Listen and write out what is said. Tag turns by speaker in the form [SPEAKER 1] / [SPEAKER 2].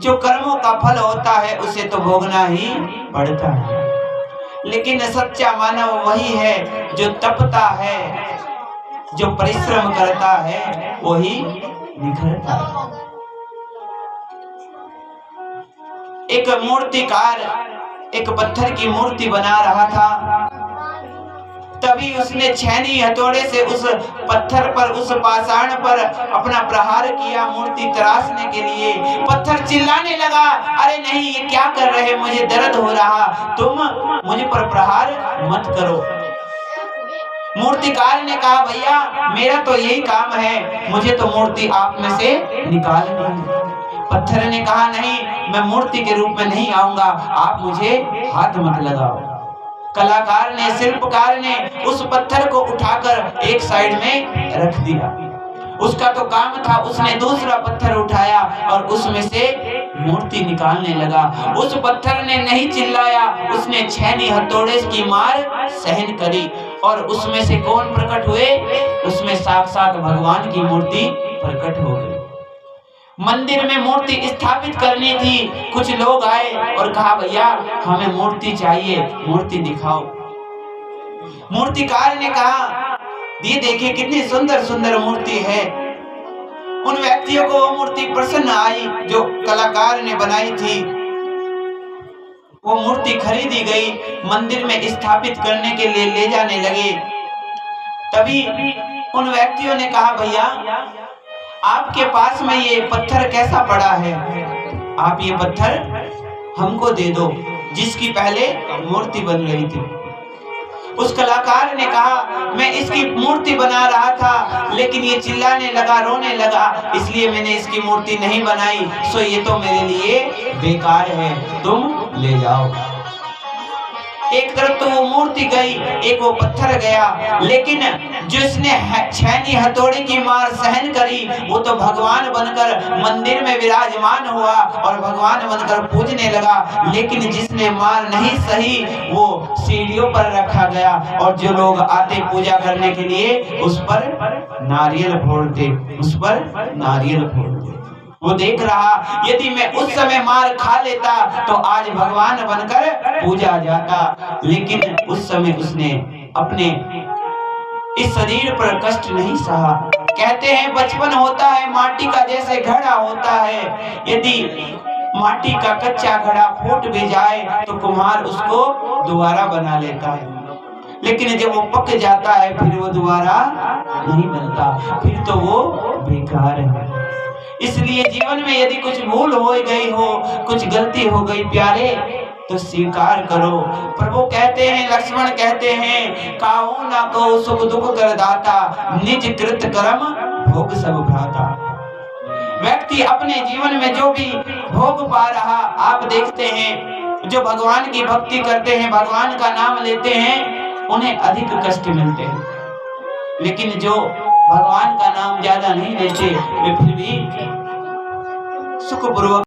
[SPEAKER 1] जो कर्मों का फल होता है उसे तो भोगना ही पड़ता है, लेकिन सच्चा मानव वही है जो तपता है, जो परिश्रम करता है, वही निखरता है। एक मूर्तिकार एक पत्थर की मूर्ति बना रहा था, तभी उसने छेनी हथौड़े से उस पत्थर पर, उस पाषाण पर अपना प्रहार किया मूर्ति तराशने के लिए। पत्थर चिल्लाने लगा, अरे नहीं, ये क्या कर रहे, मुझे दर्द हो रहा, तुम मुझे पर प्रहार मत करो। मूर्तिकार ने कहा, भैया मेरा तो यही काम है, मुझे तो मूर्ति आप में से निकालनी है। पत्थर ने कहा, नहीं, मैं मूर्ति के रूप में नहीं आऊंगा, आप मुझे हाथ मत लगाओ। कलाकार ने, शिल्पकार ने उस पत्थर को उठाकर एक साइड में रख दिया। उसका तो काम था, उसने दूसरा पत्थर उठाया और उसमें से मूर्ति निकालने लगा। उस पत्थर ने नहीं चिल्लाया, उसने छेनी हथौड़े की मार सहन करी और उसमें से कौन प्रकट हुए? उसमें साक्षात भगवान की मूर्ति प्रकट हो गई। मंदिर में मूर्ति स्थापित करनी थी, कुछ लोग आए और कहा, भैया हमें मूर्ति चाहिए, मूर्ति दिखाओ। मूर्तिकार ने कहा, ये देखिए कितनी सुंदर सुंदर मूर्ति है। उन व्यक्तियों को वो मूर्ति प्रसन्न आई जो कलाकार ने बनाई थी। वो मूर्ति खरीदी गई, मंदिर में स्थापित करने के लिए ले जाने लगे। तभी उन व्यक्तियों ने कहा, भैया आपके पास में ये पत्थर कैसा पड़ा है, आप ये पत्थर हमको दे दो, जिसकी पहले मूर्ति बन रही थी। उस कलाकार ने कहा, मैं इसकी मूर्ति बना रहा था, लेकिन ये चिल्लाने लगा, रोने लगा, इसलिए मैंने इसकी मूर्ति नहीं बनाई, सो ये तो मेरे लिए बेकार है, तुम ले जाओ। एक तरफ तो वो मूर्ति गई, एक वो पत्थर गया, लेकिन जिसने छेनी हथौड़े की मार सहन करी वो तो भगवान बनकर मंदिर में विराजमान हुआ और भगवान बनकर पूजने लगा। लेकिन जिसने मार नहीं सही वो सीढ़ियों पर रखा गया और जो लोग आते पूजा करने के लिए उस पर नारियल फोड़ते, उस पर नारियल फोड़ते। वो देख रहा, यदि मैं उस समय मार खा लेता तो आज भगवान बनकर पूजा जाता, लेकिन उस समय उसने अपने इस शरीर पर कष्ट नहीं सहा। कहते हैं बचपन होता है माटी का जैसे घड़ा होता है, यदि माटी का कच्चा घड़ा फूट भी जाए तो कुम्हार उसको दोबारा बना लेता है, लेकिन जब वो पक जाता है फिर वो दोबारा नहीं बनता, फिर तो वो बेकार है। इसलिए जीवन में यदि कुछ भूल हो गई हो, कुछ गलती हो गई प्यारे, तो स्वीकार करो। प्रभु कहते हैं, लक्ष्मण कहते हैं, काहू ना को सुख दुख कर दाता, निज कृत कर्म भोग सब भ्राता। व्यक्ति अपने जीवन में जो भी भोग पा रहा, आप देखते हैं जो भगवान की भक्ति करते हैं, भगवान का नाम लेते हैं, उन्हें अधिक कष्ट मिलते हैं, लेकिन जो भगवान का नाम ज्यादा नहीं लेते वे फिर भी सुखपूर्वक